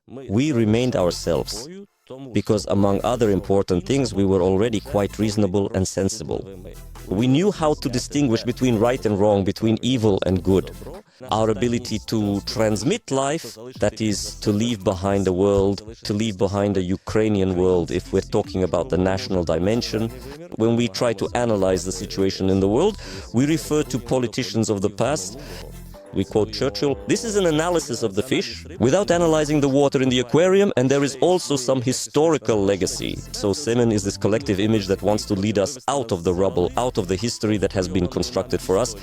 We remained ourselves, because among other important things, we were already quite reasonable and sensible. We knew how to distinguish between right and wrong, between evil and good. Our ability to transmit life, that is, to leave behind a world, to leave behind a Ukrainian world, if we're talking about the national dimension. When we try to analyze the situation in the world, we refer to politicians of the past. We quote Churchill. This is an analysis of the fish without analyzing the water in the aquarium, and there is also some historical legacy. So Semen is this collective image that wants to lead us out of the rubble, out of the history that has been constructed for us.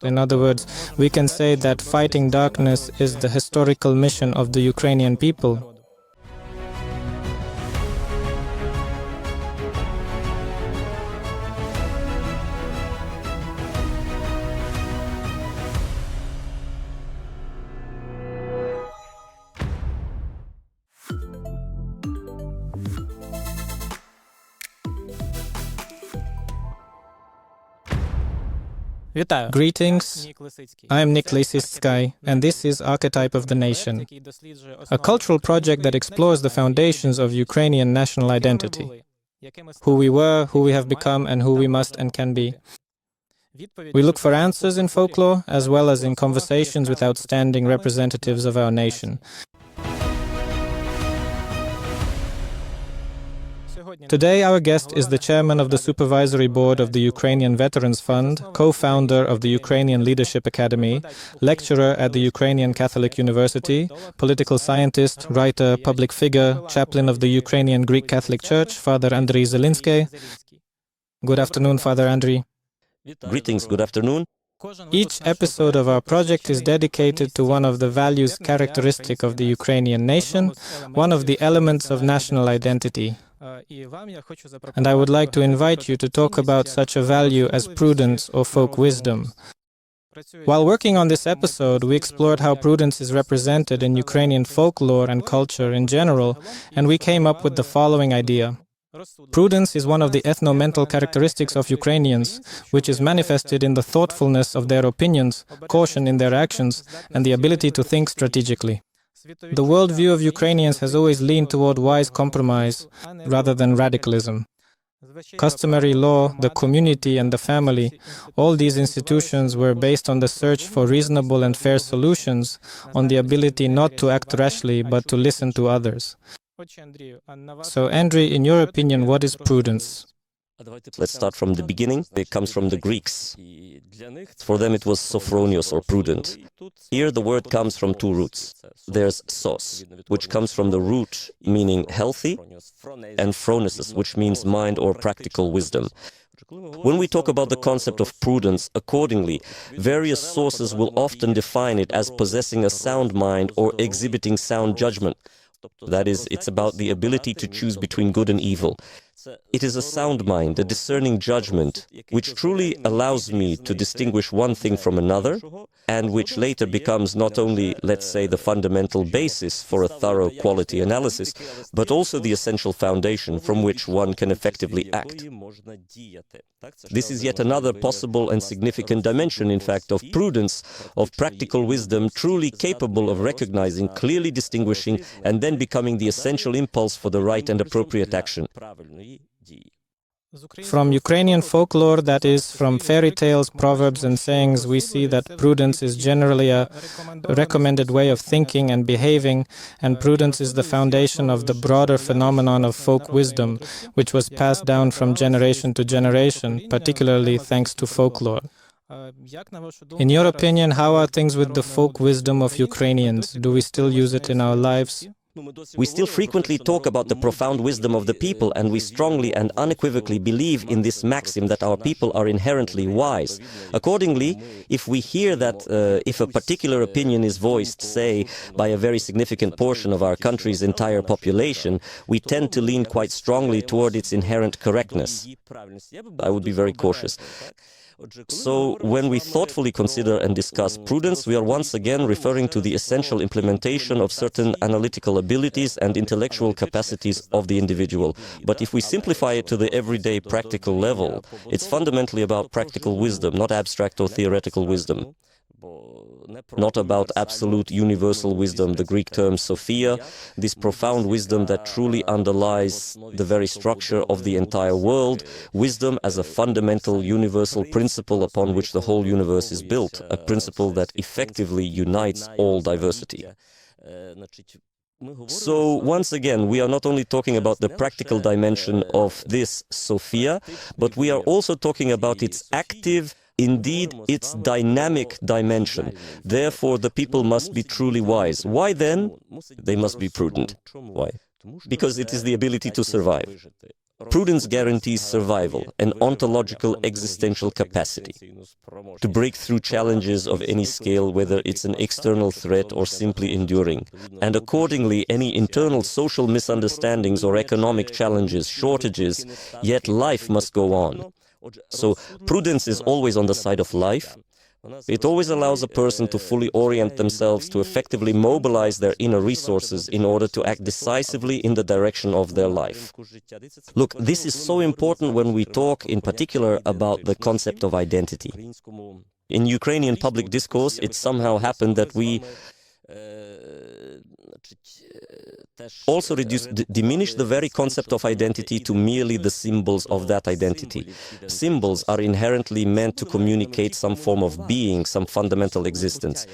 In other words, we can say that fighting darkness is the historical mission of the Ukrainian people. Greetings, I am Andrii Zelinskyi, and this is Archetype of the Nation, a cultural project that explores the foundations of Ukrainian national identity, who we were, who we have become, and who we must and can be. We look for answers in folklore, as well as in conversations with outstanding representatives of our nation. Today, our guest is the chairman of the Supervisory Board of the Ukrainian Veterans Fund, co-founder of the Ukrainian Leadership Academy, lecturer at the Ukrainian Catholic University, political scientist, writer, public figure, chaplain of the Ukrainian Greek-Catholic Church, Father Andrii Zelinskyi. Good afternoon, Father Andrii. Greetings, good afternoon. Each episode of our project is dedicated to one of the values characteristic of the Ukrainian nation, one of the elements of national identity. And I would like to invite you to talk about such a value as prudence or folk wisdom. While working on this episode, we explored how prudence is represented in Ukrainian folklore and culture in general, and we came up with the following idea. Prudence is one of the ethno-mental characteristics of Ukrainians, which is manifested in the thoughtfulness of their opinions, caution in their actions, and the ability to think strategically. The worldview of Ukrainians has always leaned toward wise compromise rather than radicalism. Customary law, the community, and the family, all these institutions were based on the search for reasonable and fair solutions, on the ability not to act rashly but to listen to others. So, Andrii, in your opinion, what is prudence? Let's start from the beginning. It comes from the Greeks. For them it was sophronios, or prudent. Here the word comes from two roots. There's sos, which comes from the root meaning healthy, and phronesis, which means mind or practical wisdom. When we talk about the concept of prudence, accordingly, various sources will often define it as possessing a sound mind or exhibiting sound judgment. That is, it's about the ability to choose between good and evil. It is a sound mind, a discerning judgment, which truly allows me to distinguish one thing from another, and which later becomes not only, let's say, the fundamental basis for a thorough quality analysis, but also the essential foundation from which one can effectively act. This is yet another possible and significant dimension, in fact, of prudence, of practical wisdom, truly capable of recognizing, clearly distinguishing, and then becoming the essential impulse for the right and appropriate action. From Ukrainian folklore, that is, from fairy tales, proverbs and sayings, we see that prudence is generally a recommended way of thinking and behaving, and prudence is the foundation of the broader phenomenon of folk wisdom, which was passed down from generation to generation, particularly thanks to folklore. In your opinion, how are things with the folk wisdom of Ukrainians? Do we still use it in our lives? We still frequently talk about the profound wisdom of the people, and we strongly and unequivocally believe in this maxim that our people are inherently wise. Accordingly, if we hear that if a particular opinion is voiced, say, by a very significant portion of our country's entire population, we tend to lean quite strongly toward its inherent correctness. I would be very cautious. So, when we thoughtfully consider and discuss prudence, we are once again referring to the essential implementation of certain analytical abilities and intellectual capacities of the individual. But if we simplify it to the everyday practical level, it's fundamentally about practical wisdom, not abstract or theoretical wisdom. Not about absolute universal wisdom, the Greek term Sophia, this profound wisdom that truly underlies the very structure of the entire world, wisdom as a fundamental universal principle upon which the whole universe is built, a principle that effectively unites all diversity. So once again, we are not only talking about the practical dimension of this Sophia, but we are also talking about its active, indeed its dynamic dimension. Therefore, the people must be truly wise. Why then? They must be prudent. Why? Because it is the ability to survive. Prudence guarantees survival, an ontological existential capacity to break through challenges of any scale, whether it's an external threat or simply enduring. And accordingly, any internal social misunderstandings or economic challenges, shortages, yet life must go on. So prudence is always on the side of life. It always allows a person to fully orient themselves, to effectively mobilize their inner resources in order to act decisively in the direction of their life. Look, this is so important when we talk in particular about the concept of identity. In Ukrainian public discourse, it somehow happened that we also diminish the very concept of identity to merely the symbols of that identity. Symbols are inherently meant to communicate some form of being, some fundamental existence.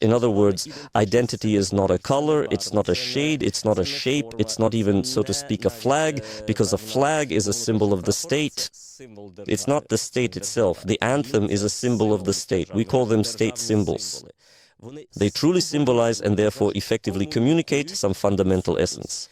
In other words, identity is not a color, it's not a shade, it's not a shape, it's not even, so to speak, a flag, because a flag is a symbol of the state. It's not the state itself. The anthem is a symbol of the state. We call them state symbols. They truly symbolize and therefore effectively communicate some fundamental essence.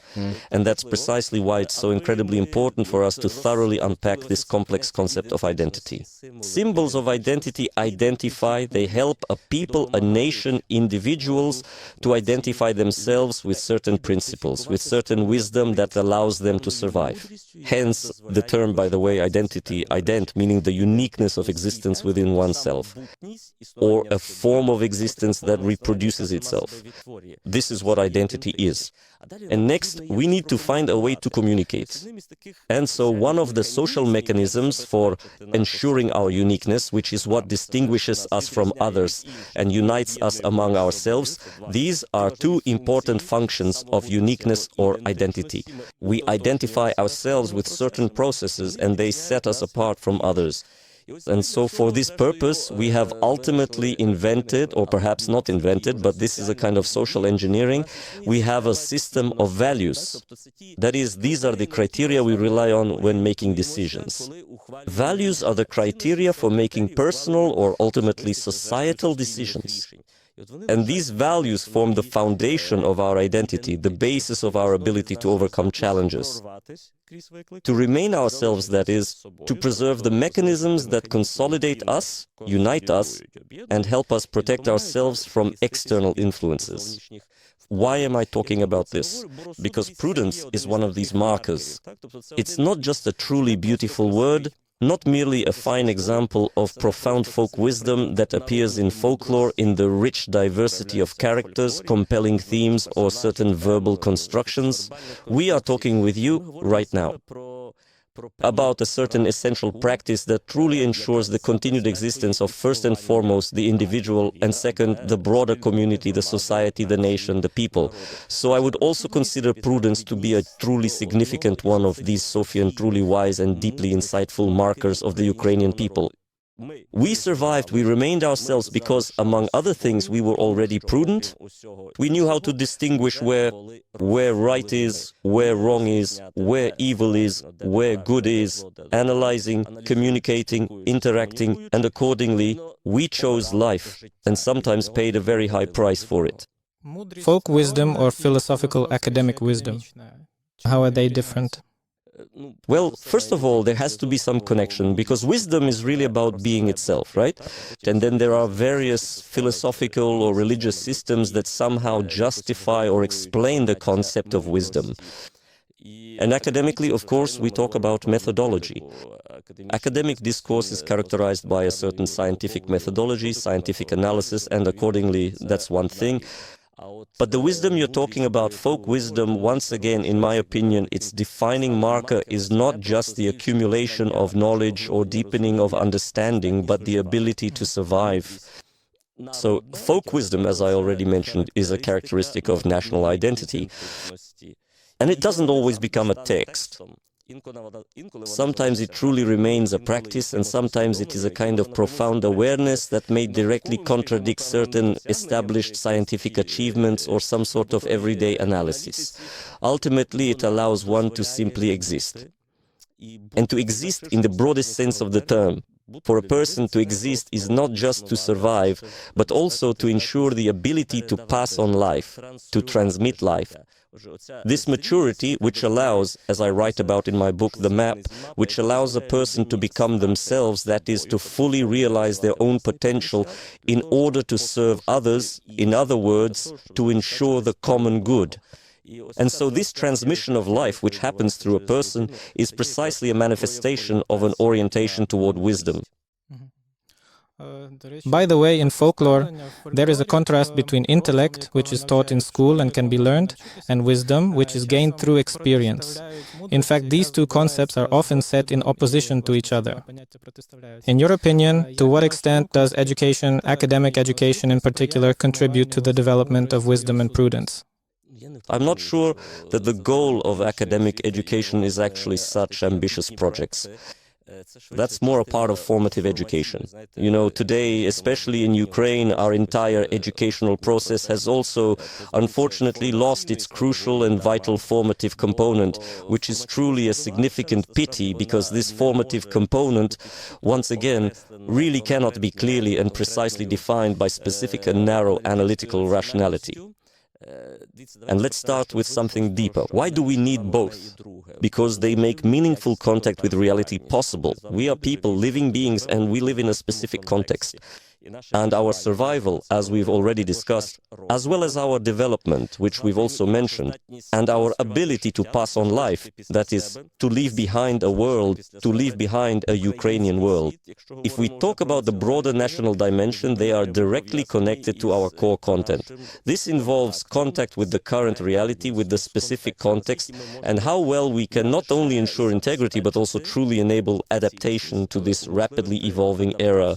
And that's precisely why it's so incredibly important for us to thoroughly unpack this complex concept of identity. Symbols of identity identify, they help a people, a nation, individuals to identify themselves with certain principles, with certain wisdom that allows them to survive. Hence the term, by the way, identity, ident, meaning the uniqueness of existence within oneself, or a form of existence that reproduces itself. This is what identity is. And next, we need to find a way to communicate. And so one of the social mechanisms for ensuring our uniqueness, which is what distinguishes us from others and unites us among ourselves, these are two important functions of uniqueness or identity. We identify ourselves with certain processes and they set us apart from others. And so for this purpose, we have ultimately invented, or perhaps not invented, but this is a kind of social engineering, we have a system of values. That is, these are the criteria we rely on when making decisions. Values are the criteria for making personal or ultimately societal decisions. And these values form the foundation of our identity, the basis of our ability to overcome challenges. To remain ourselves, that is, to preserve the mechanisms that consolidate us, unite us, and help us protect ourselves from external influences. Why am I talking about this? Because prudence is one of these markers. It's not just a truly beautiful word, not merely a fine example of profound folk wisdom that appears in folklore in the rich diversity of characters, compelling themes, or certain verbal constructions. We are talking with you right now about a certain essential practice that truly ensures the continued existence of, first and foremost, the individual, and second, the broader community, the society, the nation, the people. So I would also consider prudence to be a truly significant one of these Sophian, truly wise and deeply insightful markers of the Ukrainian people. We survived, we remained ourselves because, among other things, we were already prudent. We knew how to distinguish where right is, where wrong is, where evil is, where good is, analyzing, communicating, interacting, and accordingly, we chose life and sometimes paid a very high price for it. Folk wisdom or philosophical academic wisdom, how are they different? Well, first of all, there has to be some connection, because wisdom is really about being itself, right? And then there are various philosophical or religious systems that somehow justify or explain the concept of wisdom. And academically, of course, we talk about methodology. Academic discourse is characterized by a certain scientific methodology, scientific analysis, and accordingly, that's one thing. But the wisdom you're talking about, folk wisdom, once again, in my opinion, its defining marker is not just the accumulation of knowledge or deepening of understanding, but the ability to survive. So folk wisdom, as I already mentioned, is a characteristic of national identity. And it doesn't always become a text. Sometimes it truly remains a practice, and sometimes it is a kind of profound awareness that may directly contradict certain established scientific achievements or some sort of everyday analysis. Ultimately, it allows one to simply exist. And to exist in the broadest sense of the term. For a person to exist is not just to survive, but also to ensure the ability to pass on life, to transmit life. This maturity, which allows, as I write about in my book, The Map, which allows a person to become themselves, that is, to fully realize their own potential in order to serve others, in other words, to ensure the common good. And so this transmission of life, which happens through a person, is precisely a manifestation of an orientation toward wisdom. By the way, in folklore, there is a contrast between intellect, which is taught in school and can be learned, and wisdom, which is gained through experience. In fact, these two concepts are often set in opposition to each other. In your opinion, to what extent does education, academic education in particular, contribute to the development of wisdom and prudence? I'm not sure that the goal of academic education is actually such ambitious projects. That's more a part of formative education. You know, today, especially in Ukraine, our entire educational process has also, unfortunately, lost its crucial and vital formative component, which is truly a significant pity, because this formative component, once again, really cannot be clearly and precisely defined by specific and narrow analytical rationality. And let's start with something deeper. Why do we need both? Because they make meaningful contact with reality possible. We are people, living beings, and we live in a specific context. And our survival, as we've already discussed, as well as our development, which we've also mentioned, and our ability to pass on life, that is, to leave behind a world, to leave behind a Ukrainian world. If we talk about the broader national dimension, they are directly connected to our core content. This involves contact with the current reality, with the specific context, and how well we can not only ensure integrity, but also truly enable adaptation to this rapidly evolving era.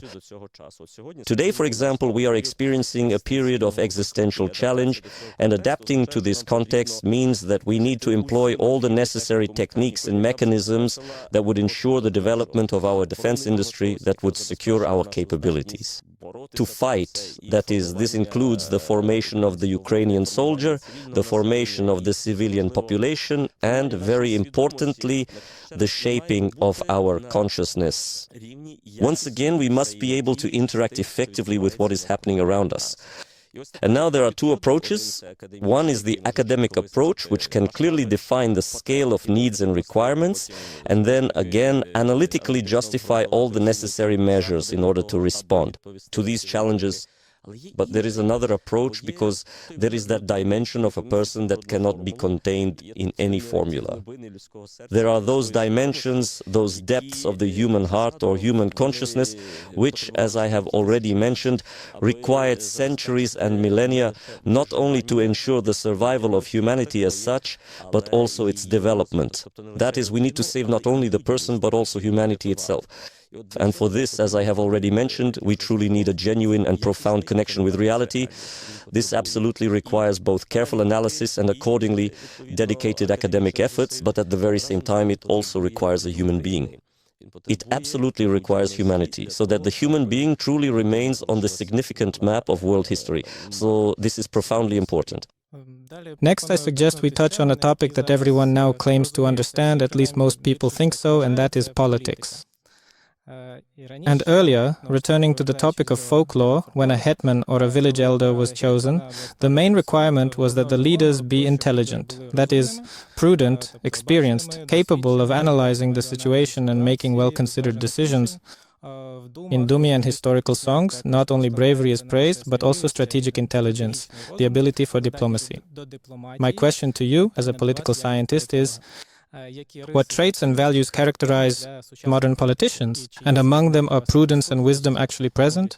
Today, for example, we are experiencing a period of existential challenge, and adapting to this context means that we need to employ all the necessary techniques and mechanisms that would ensure the development of our defense industry, that would secure our capabilities. To fight, that is, this includes the formation of the Ukrainian soldier, the formation of the civilian population, and, very importantly, the shaping of our consciousness. Once again, we must be able to interact effectively with what is happening around us. And now there are two approaches. One is the academic approach, which can clearly define the scale of needs and requirements, and then again analytically justify all the necessary measures in order to respond to these challenges. But there is another approach, because there is that dimension of a person that cannot be contained in any formula. There are those dimensions, those depths of the human heart or human consciousness, which, as I have already mentioned, required centuries and millennia, not only to ensure the survival of humanity as such, but also its development. That is, we need to save not only the person, but also humanity itself. And for this, as I have already mentioned, we truly need a genuine and profound connection with reality. This absolutely requires both careful analysis and, accordingly, dedicated academic efforts, but at the very same time, it also requires a human being. It absolutely requires humanity, so that the human being truly remains on the significant map of world history. So this is profoundly important. Next, I suggest we touch on a topic that everyone now claims to understand, at least most people think so, and that is politics. And earlier, returning to the topic of folklore, when a hetman or a village elder was chosen, the main requirement was that the leaders be intelligent, that is, prudent, experienced, capable of analyzing the situation and making well-considered decisions. In Dumian historical songs, not only bravery is praised, but also strategic intelligence, the ability for diplomacy. My question to you, as a political scientist, is: what traits and values characterize modern politicians? And among them, are prudence and wisdom actually present?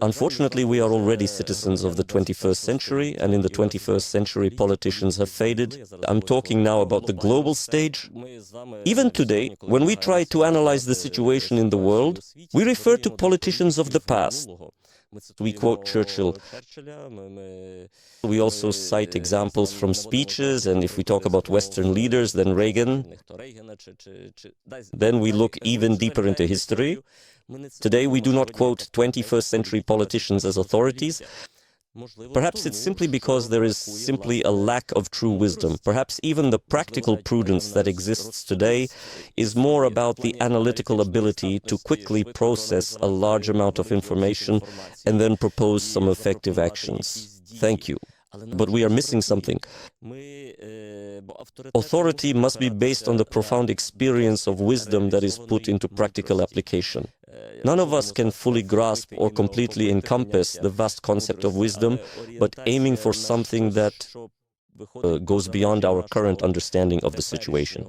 Unfortunately, we are already citizens of the 21st century, and in the 21st century, politicians have faded. I'm talking now about the global stage. Even today, when we try to analyze the situation in the world, we refer to politicians of the past. We quote Churchill. We also cite examples from speeches, and if we talk about Western leaders, then Reagan. Then we look even deeper into history. Today we do not quote 21st century politicians as authorities. Perhaps it's simply because there is simply a lack of true wisdom. Perhaps even the practical prudence that exists today is more about the analytical ability to quickly process a large amount of information and then propose some effective actions. Thank you. But we are missing something. Authority must be based on the profound experience of wisdom that is put into practical application. None of us can fully grasp or completely encompass the vast concept of wisdom, but aiming for something that goes beyond our current understanding of the situation.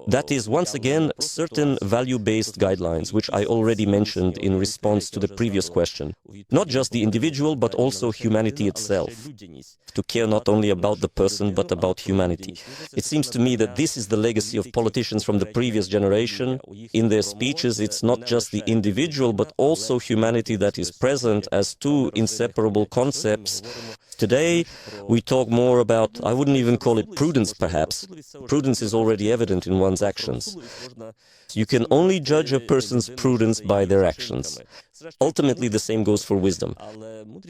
That is, once again, certain value-based guidelines, which I already mentioned in response to the previous question. Not just the individual, but also humanity itself. To care not only about the person, but about humanity. It seems to me that this is the legacy of politicians from the previous generation. In their speeches, it's not just the individual, but also humanity that is present as two inseparable concepts. Today, we talk more about, I wouldn't even call it prudence, perhaps. Prudence is already evident in one's actions. You can only judge a person's prudence by their actions. Ultimately, the same goes for wisdom.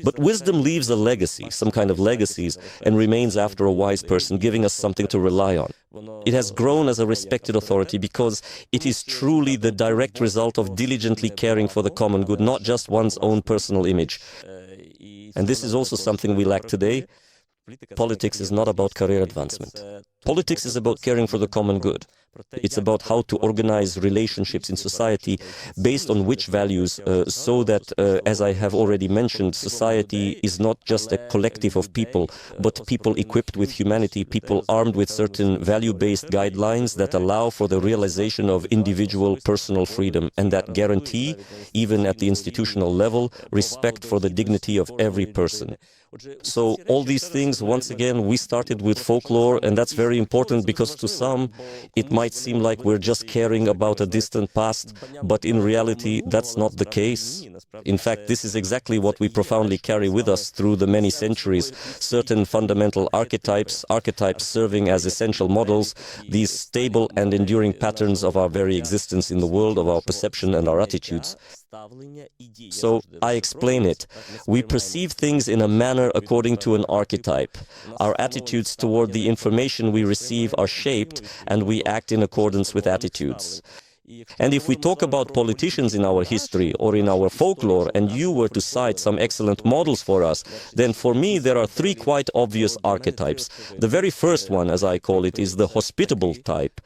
But wisdom leaves a legacy, some kind of legacies, and remains after a wise person, giving us something to rely on. It has grown as a respected authority because it is truly the direct result of diligently caring for the common good, not just one's own personal image. And this is also something we lack today. Politics is not about career advancement. Politics is about caring for the common good. It's about how to organize relationships in society based on which values, so that, as I have already mentioned, society is not just a collective of people, but people equipped with humanity, people armed with certain value-based guidelines that allow for the realization of individual personal freedom and that guarantee, even at the institutional level, respect for the dignity of every person. So all these things, once again, we started with folklore, and that's very important because to some it might seem like we're just caring about a distant past, but in reality that's not the case. In fact, this is exactly what we profoundly carry with us through the many centuries. Certain fundamental archetypes serving as essential models, these stable and enduring patterns of our very existence in the world, of our perception and our attitudes. So, I explain it. We perceive things in a manner according to an archetype. Our attitudes toward the information we receive are shaped, and we act in accordance with attitudes. And if we talk about politicians in our history or in our folklore, and you were to cite some excellent models for us, then for me there are three quite obvious archetypes. The very first one, as I call it, is the hospitable type.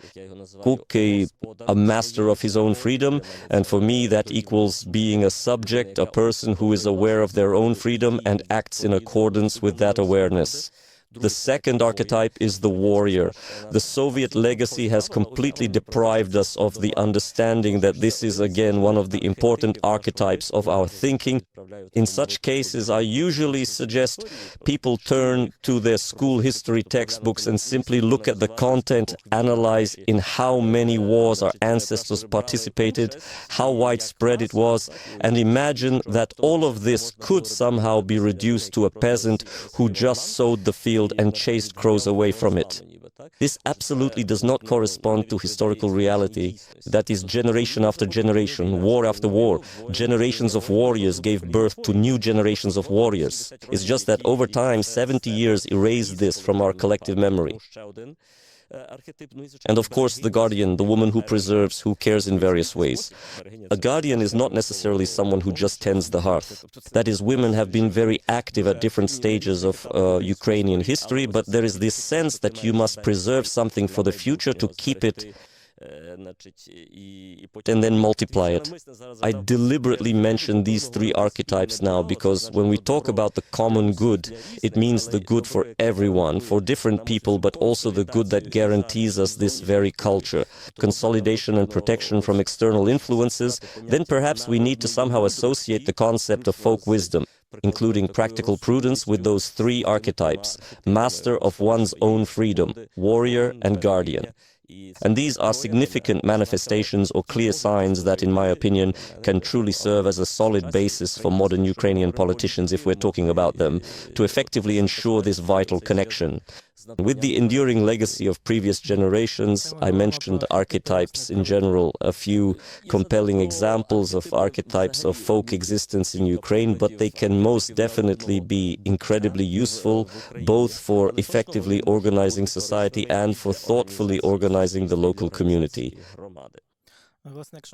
Cook, a master of his own freedom, and for me that equals being a subject, a person who is aware of their own freedom and acts in accordance with that awareness. The second archetype is the warrior. The Soviet legacy has completely deprived us of the understanding that this is again one of the important archetypes of our thinking. In such cases, I usually suggest people turn to their school history textbooks and simply look at the content, analyze in how many wars our ancestors participated, how widespread it was, and imagine that all of this could somehow be reduced to a peasant who just sowed the field and chased crows away from it. This absolutely does not correspond to historical reality. That is, generation after generation, war after war, generations of warriors gave birth to new generations of warriors. It's just that over time, 70 years erased this from our collective memory. And of course, the guardian, the woman who preserves, who cares in various ways. A guardian is not necessarily someone who just tends the hearth. That is, women have been very active at different stages of Ukrainian history, but there is this sense that you must preserve something for the future to keep it and then multiply it. I deliberately mention these three archetypes now because when we talk about the common good, it means the good for everyone, for different people, but also the good that guarantees us this very culture, consolidation and protection from external influences. Then perhaps we need to somehow associate the concept of folk wisdom, including practical prudence, with those three archetypes: master of one's own freedom, warrior and guardian. And these are significant manifestations or clear signs that, in my opinion, can truly serve as a solid basis for modern Ukrainian politicians, if we're talking about them, to effectively ensure this vital connection. With the enduring legacy of previous generations, I mentioned archetypes in general, a few compelling examples of archetypes of folk existence in Ukraine, but they can most definitely be incredibly useful, both for effectively organizing society and for thoughtfully organizing the local community.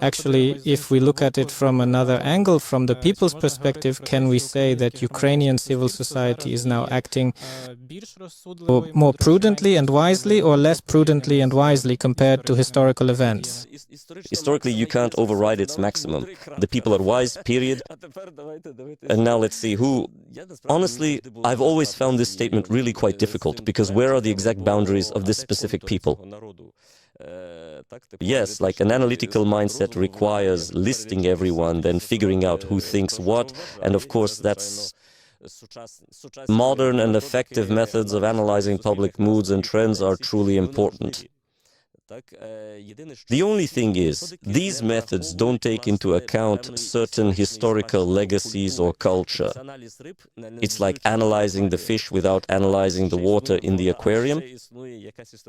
Actually, if we look at it from another angle, from the people's perspective, can we say that Ukrainian civil society is now acting more prudently and wisely, or less prudently and wisely compared to historical events? Historically, you can't override its maximum. The people are wise, period. And now let's see who... Honestly, I've always found this statement really quite difficult, because where are the exact boundaries of this specific people? Yes, like an analytical mindset requires listing everyone, then figuring out who thinks what, and of course that's... Modern and effective methods of analyzing public moods and trends are truly important. The only thing is, these methods don't take into account certain historical legacies or culture. It's like analyzing the fish without analyzing the water in the aquarium.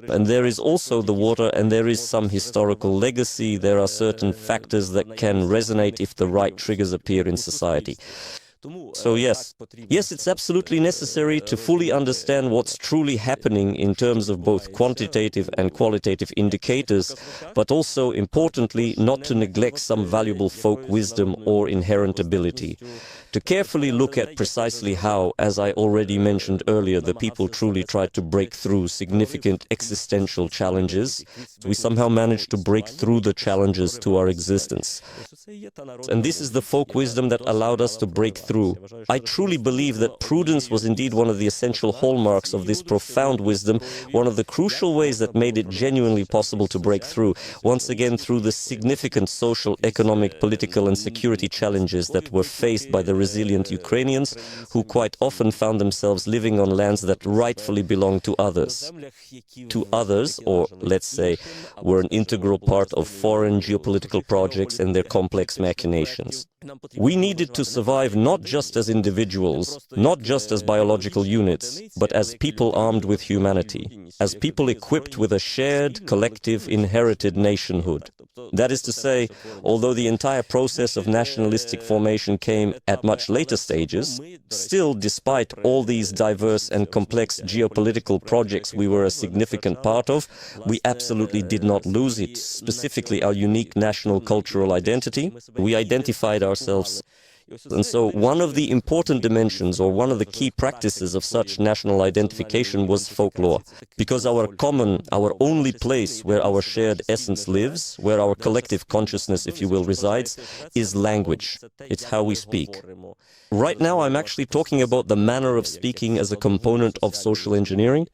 And there is also the water, and there is some historical legacy. There are certain factors that can resonate if the right triggers appear in society. So yes, it's absolutely necessary to fully understand what's truly happening in terms of both quantitative and qualitative indicators, but also, importantly, not to neglect some valuable folk wisdom or inherent ability. To carefully look at precisely how, as I already mentioned earlier, the people truly tried to break through significant existential challenges, we somehow managed to break through the challenges to our existence. And this is the folk wisdom that allowed us to break through. I truly believe that prudence was indeed one of the essential hallmarks of this profound wisdom, one of the crucial ways that made it genuinely possible to break through, once again through the significant social, economic, political and security challenges that were faced by the resilient Ukrainians, who quite often found themselves living on lands that rightfully belonged to others. To others, or let's say, were an integral part of foreign geopolitical projects and their complex machinations. We needed to survive not just as individuals, not just as biological units, but as people armed with humanity, as people equipped with a shared, collective, inherited nationhood. That is to say, although the entire process of nationalistic formation came at much later stages, still, despite all these diverse and complex geopolitical projects we were a significant part of, we absolutely did not lose it, specifically our unique national cultural identity. We identified ourselves. And so one of the important dimensions, or one of the key practices of such national identification, was folklore. Because our common, our only place where our shared essence lives, where our collective consciousness, if you will, resides, is language. It's how we speak. Right now I'm actually talking about the manner of speaking as a component of social engineering.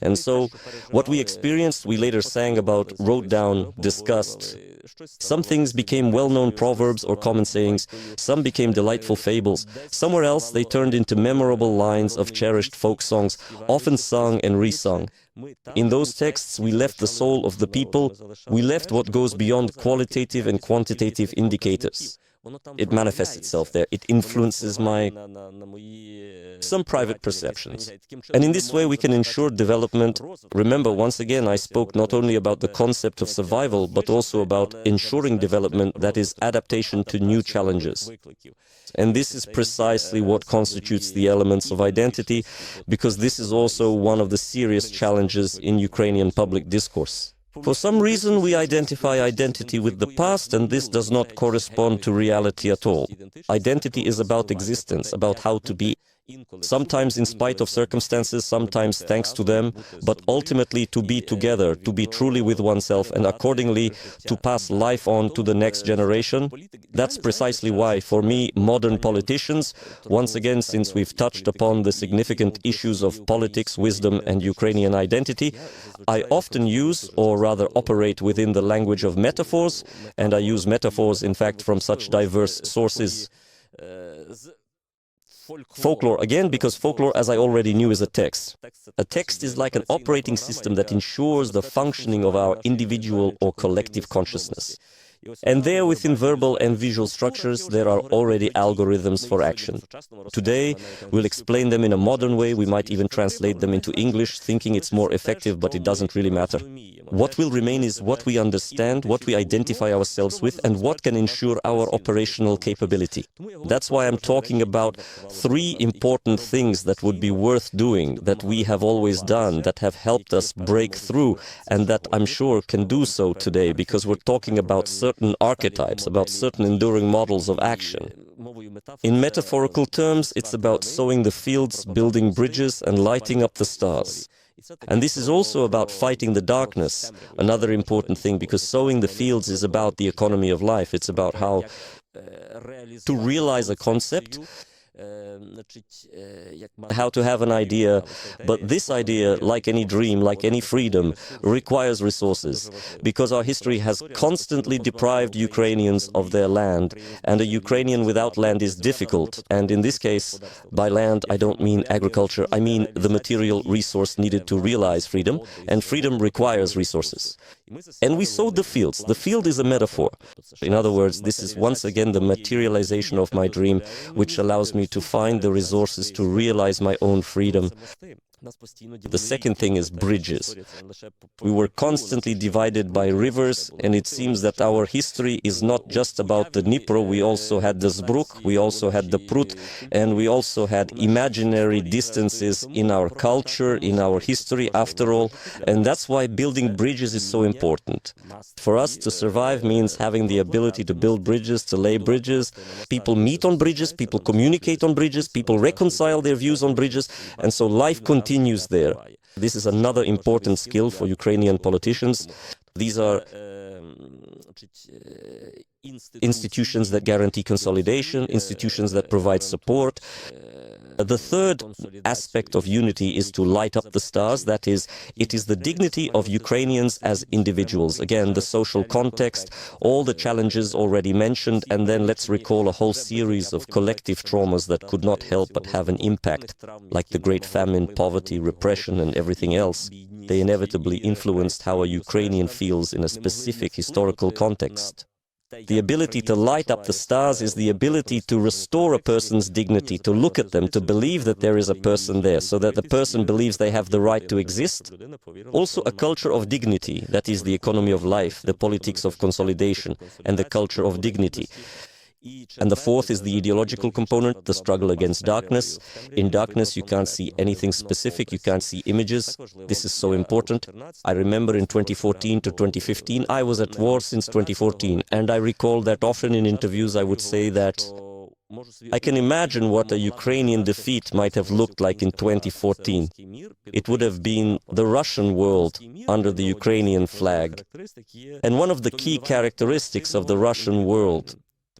And so what we experienced, we later sang about, wrote down, discussed. Some things became well-known proverbs or common sayings, some became delightful fables. Somewhere else they turned into memorable lines of cherished folk songs, often sung and resung. In those texts we left the soul of the people, we left what goes beyond qualitative and quantitative indicators. It manifests itself there. It influences some private perceptions. And in this way we can ensure development. Remember, once again, I spoke not only about the concept of survival, but also about ensuring development, that is, adaptation to new challenges. And this is precisely what constitutes the elements of identity, because this is also one of the serious challenges in Ukrainian public discourse. For some reason, we identify identity with the past, and this does not correspond to reality at all. Identity is about existence, about how to be. Sometimes in spite of circumstances, sometimes thanks to them, but ultimately to be together, to be truly with oneself, and accordingly to pass life on to the next generation. That's precisely why, for me, modern politicians, once again, since we've touched upon the significant issues of politics, wisdom, and Ukrainian identity, I often use, or rather operate within the language of metaphors, and I use metaphors, in fact, from such diverse sources. Folklore, again, because folklore, as I already knew, is a text. A text is like an operating system that ensures the functioning of our individual or collective consciousness. And there, within verbal and visual structures, there are already algorithms for action. Today, we'll explain them in a modern way. We might even translate them into English, thinking it's more effective, but it doesn't really matter. What will remain is what we understand, what we identify ourselves with, and what can ensure our operational capability. That's why I'm talking about three important things that would be worth doing, that we have always done, that have helped us break through, and that I'm sure can do so today, because we're talking about certain archetypes, about certain enduring models of action. In metaphorical terms, it's about sowing the fields, building bridges, and lighting up the stars. And this is also about fighting the darkness, another important thing, because sowing the fields is about the economy of life. It's about how to realize a concept, how to have an idea, but this idea, like any dream, like any freedom, requires resources, because our history has constantly deprived Ukrainians of their land, and a Ukrainian without land is difficult, and in this case, by land I don't mean agriculture, I mean the material resource needed to realize freedom, and freedom requires resources. And we sowed the fields. The field is a metaphor. In other words, this is once again the materialization of my dream, which allows me to find the resources to realize my own freedom. The second thing is bridges. We were constantly divided by rivers, and it seems that our history is not just about the Dnipro. We also had the Zbruk, we also had the Prut, and we also had imaginary distances in our culture, in our history, after all. And that's why building bridges is so important. For us to survive means having the ability to build bridges, to lay bridges. People meet on bridges, people communicate on bridges, people reconcile their views on bridges, and so life continues there. This is another important skill for Ukrainian politicians. These are institutions that guarantee consolidation, institutions that provide support. The third aspect of unity is to light up the stars. That is, it is the dignity of Ukrainians as individuals. Again, the social context, all the challenges already mentioned, and then let's recall a whole series of collective traumas that could not help but have an impact, like the Great Famine, poverty, repression, and everything else. They inevitably influenced how a Ukrainian feels in a specific historical context. The ability to light up the stars is the ability to restore a person's dignity, to look at them, to believe that there is a person there, so that the person believes they have the right to exist. Also a culture of dignity, that is the economy of life, the politics of consolidation, and the culture of dignity. And the fourth is the ideological component, the struggle against darkness. In darkness, you can't see anything specific, you can't see images. This is so important. I remember in 2014 to 2015, I was at war since 2014, and I recall that often in interviews I would say that I can imagine what a Ukrainian defeat might have looked like in 2014. It would have been the Russian world under the Ukrainian flag. And one of the key characteristics of the Russian world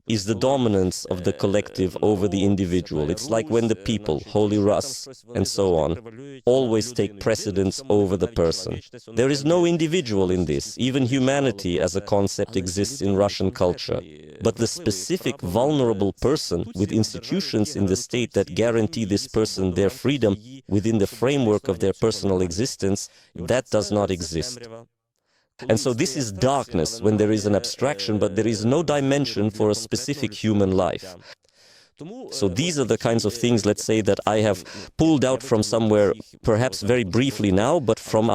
is the dominance of the collective over the individual. It's like when the people, Holy Rus, and so on, always take precedence over the person. There is no individual in this. Even humanity as a concept exists in Russian culture. But the specific vulnerable person with institutions in the state that guarantee this person their freedom within the framework of their personal existence, that does not exist. And so this is darkness when there is an abstraction, but there is no dimension for a specific human life. So these are the kinds of things, let's say, that I have pulled out from somewhere, perhaps very briefly now, but from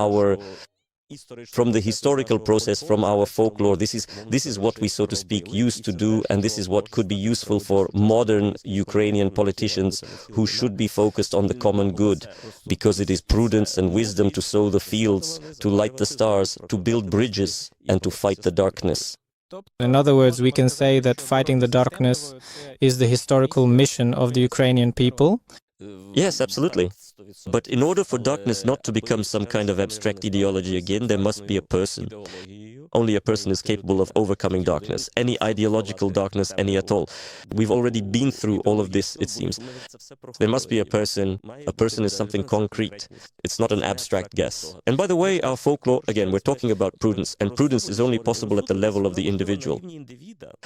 the historical process, from our folklore. This is what we, so to speak, used to do, and this is what could be useful for modern Ukrainian politicians who should be focused on the common good, because it is prudence and wisdom to sow the fields, to light the stars, to build bridges, and to fight the darkness. In other words, we can say that fighting the darkness is the historical mission of the Ukrainian people. Yes, absolutely. But in order for darkness not to become some kind of abstract ideology again, there must be a person. Only a person is capable of overcoming darkness, any ideological darkness, any at all. We've already been through all of this, it seems. There must be a person. A person is something concrete. It's not an abstract guess. And by the way, our folklore, again, we're talking about prudence, and prudence is only possible at the level of the individual.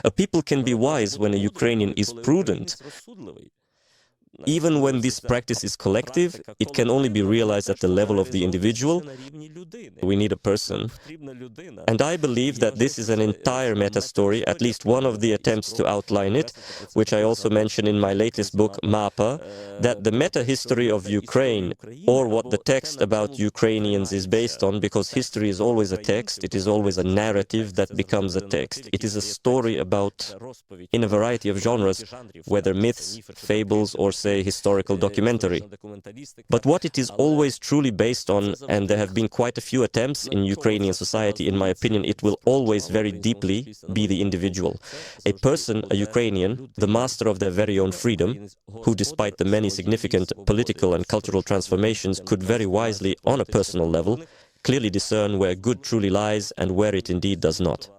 A people can be wise when a Ukrainian is prudent. Even when this practice is collective, it can only be realized at the level of the individual. We need a person. And I believe that this is an entire meta-story, at least one of the attempts to outline it, which I also mention in my latest book, Mapa, that the meta-history of Ukraine, or what the text about Ukrainians is based on, because history is always a text, it is always a narrative that becomes a text. It is a story about, in a variety of genres, whether myths, fables, or say historical documentary. But what it is always truly based on, and there have been quite a few attempts in Ukrainian society, in my opinion, it will always very deeply be the individual. A person, a Ukrainian, the master of their very own freedom, who despite the many significant political and cultural transformations could very wisely, on a personal level, clearly discern where good truly lies and where it indeed does not.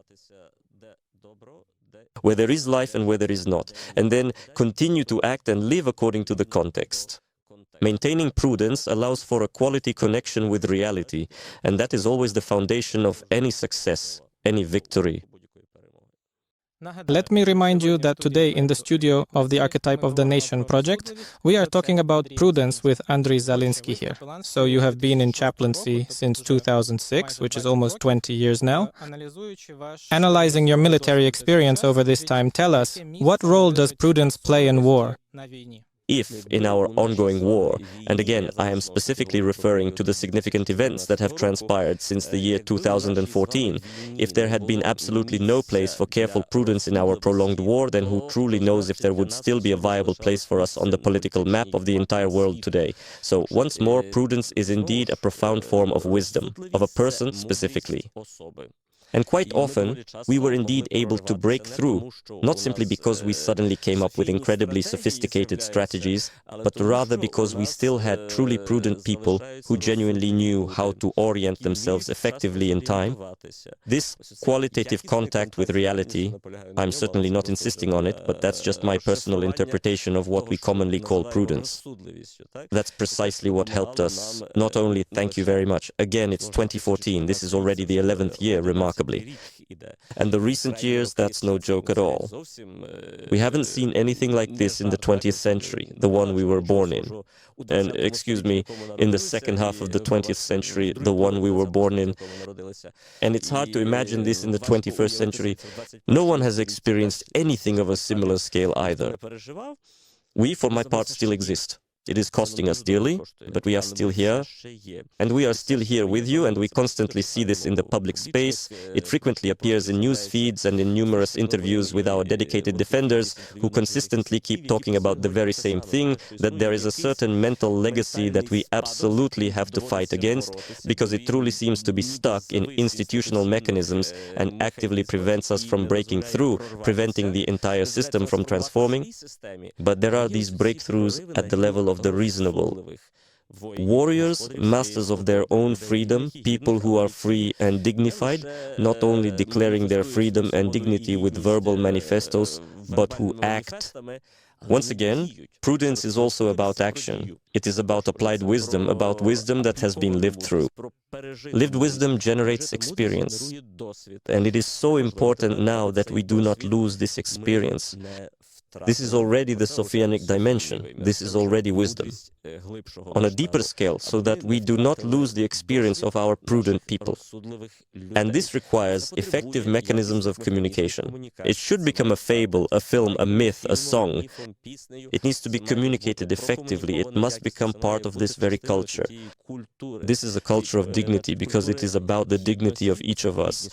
Where there is life and where there is not, and then continue to act and live according to the context. Maintaining prudence allows for a quality connection with reality, and that is always the foundation of any success, any victory. Let me remind you that today in the studio of the Archetype of the Nation project, we are talking about prudence with Andrii Zelinskyi here. So you have been in chaplaincy since 2006, which is almost 20 years now. Analyzing your military experience over this time, tell us, what role does prudence play in war? If in our ongoing war, and again I am specifically referring to the significant events that have transpired since the year 2014, if there had been absolutely no place for careful prudence in our prolonged war, then who truly knows if there would still be a viable place for us on the political map of the entire world today. So once more, prudence is indeed a profound form of wisdom, of a person specifically. And quite often, we were indeed able to break through, not simply because we suddenly came up with incredibly sophisticated strategies, but rather because we still had truly prudent people who genuinely knew how to orient themselves effectively in time. This qualitative contact with reality, I'm certainly not insisting on it, but that's just my personal interpretation of what we commonly call prudence. That's precisely what helped us. Not only, thank you very much, again, it's 2014, this is already the 11th year, remarkably. And the recent years, that's no joke at all. We haven't seen anything like this in the 20th century, the one we were born in. And, excuse me, in the second half of the 20th century, the one we were born in. And it's hard to imagine this in the 21st century. No one has experienced anything of a similar scale either. We, for my part, still exist. It is costing us dearly, but we are still here, and we are still here with you, and we constantly see this in the public space. It frequently appears in news feeds and in numerous interviews with our dedicated defenders who consistently keep talking about the very same thing, that there is a certain mental legacy that we absolutely have to fight against, because it truly seems to be stuck in institutional mechanisms and actively prevents us from breaking through, preventing the entire system from transforming. But there are these breakthroughs at the level of the reasonable. Warriors, masters of their own freedom, people who are free and dignified, not only declaring their freedom and dignity with verbal manifestos, but who act. Once again, prudence is also about action. It is about applied wisdom, about wisdom that has been lived through. Lived wisdom generates experience. And it is so important now that we do not lose this experience. This is already the Sophianic dimension. This is already wisdom. On a deeper scale, so that we do not lose the experience of our prudent people. And this requires effective mechanisms of communication. It should become a fable, a film, a myth, a song. It needs to be communicated effectively. It must become part of this very culture. This is a culture of dignity because it is about the dignity of each of us.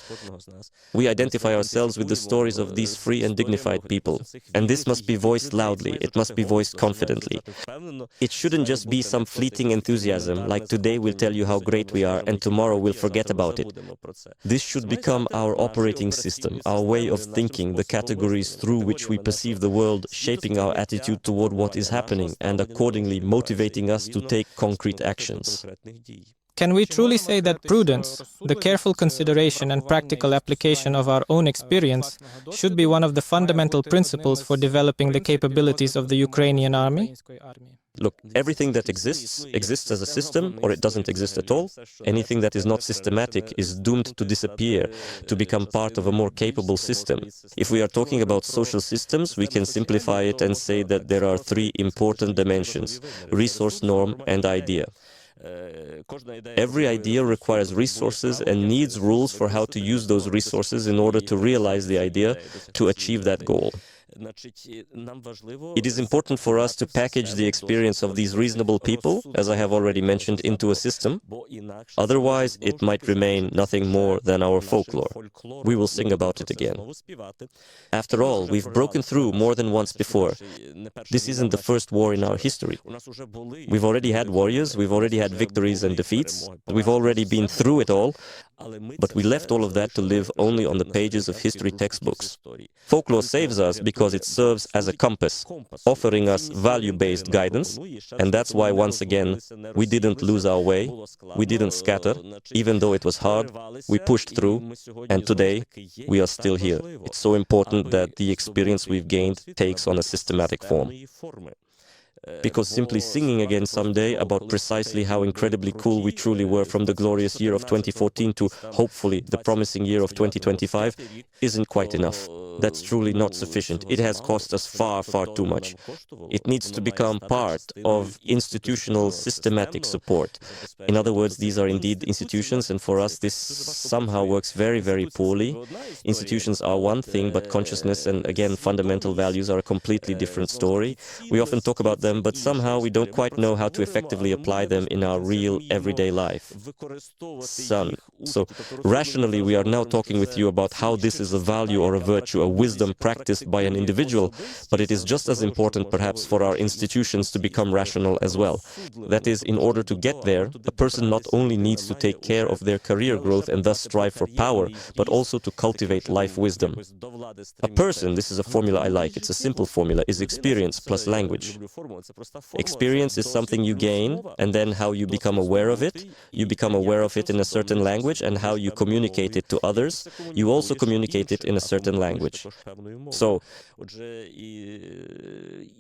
We identify ourselves with the stories of these free and dignified people. And this must be voiced loudly. It must be voiced confidently. It shouldn't shouldn't just be some fleeting enthusiasm, like today we'll tell you how great we are and tomorrow we'll forget about it. This should become our operating system, our way of thinking, the categories through which we perceive the world, shaping our attitude toward what is happening and accordingly motivating us to take concrete actions. Can we truly say that prudence, the careful consideration and practical application of our own experience, should be one of the fundamental principles for developing the capabilities of the Ukrainian army? Look, everything that exists as a system, or it doesn't exist at all. Anything that is not systematic is doomed to disappear, to become part of a more capable system. If we are talking about social systems, we can simplify it and say that there are three important dimensions: resource, norm, and idea. Every idea requires resources and needs rules for how to use those resources in order to realize the idea, to achieve that goal. It is important for us to package the experience of these reasonable people, as I have already mentioned, into a system. Otherwise, it might remain nothing more than our folklore. We will sing about it again. After all, we've broken through more than once before. This isn't the first war in our history. We've already had warriors, we've already had victories and defeats, we've already been through it all, but we left all of that to live only on the pages of history textbooks. Folklore saves us because it serves as a compass, offering us value-based guidance, and that's why, once again, we didn't lose our way, we didn't scatter. Even though it was hard, we pushed through, and today we are still here. It's so important that the experience we've gained takes on a systematic form. Because simply singing again someday about precisely how incredibly cool we truly were from the glorious year of 2014 to, hopefully, the promising year of 2025 isn't quite enough. That's truly not sufficient. It has cost us far, far too much. It needs to become part of institutional systematic support. In other words, these are indeed institutions, and for us this somehow works very, very poorly. Institutions are one thing, but consciousness and, again, fundamental values are a completely different story. We often talk about them, but somehow we don't quite know how to effectively apply them in our real, everyday life. So, rationally, we are now talking with you about how this is a value or a virtue, a wisdom practiced by an individual, but it is just as important perhaps for our institutions to become rational as well. That is, in order to get there, a person not only needs to take care of their career growth and thus strive for power, but also to cultivate life wisdom. A person, this is a formula I like, it's a simple formula, is experience plus language. Experience is something you gain, and then how you become aware of it. You become aware of it in a certain language, and how you communicate it to others. You also communicate it in a certain language. So,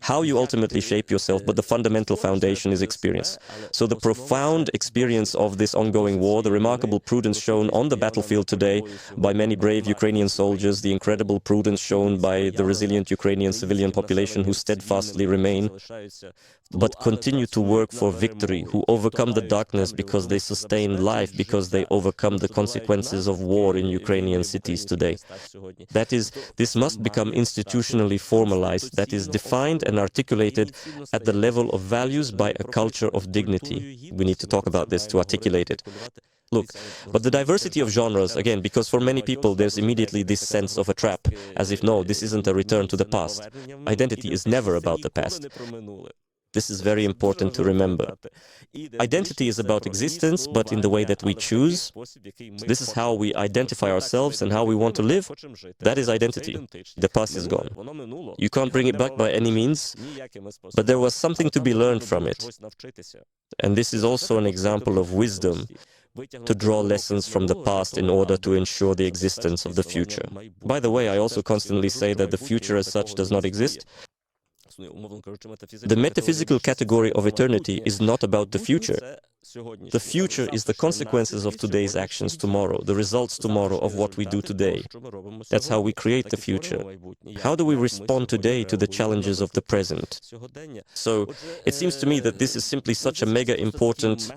how you ultimately shape yourself, but the fundamental foundation is experience. So the profound experience of this ongoing war, the remarkable prudence shown on the battlefield today by many brave Ukrainian soldiers, the incredible prudence shown by the resilient Ukrainian civilian population who steadfastly remain, but continue to work for victory, who overcome the darkness because they sustain life, because they overcome the consequences of war in Ukrainian cities today. That is, this must become institutionally formalized, that is, defined and articulated at the level of values by a culture of dignity. We need to talk about this to articulate it. Look, but the diversity of genres, again, because for many people there's immediately this sense of a trap, as if no, this isn't a return to the past. Identity is never about the past. This is very important to remember. Identity is about existence, but in the way that we choose. This is how we identify ourselves and how we want to live. That is identity. The past is gone. You can't bring it back by any means, but there was something to be learned from it. And this is also an example of wisdom, to draw lessons from the past in order to ensure the existence of the future. By the way, I also constantly say that the future as such does not exist. The metaphysical category of eternity is not about the future. The future is the consequences of today's actions tomorrow, the results tomorrow of what we do today. That's how we create the future. How do we respond today to the challenges of the present? So, it seems to me that this is simply such a mega important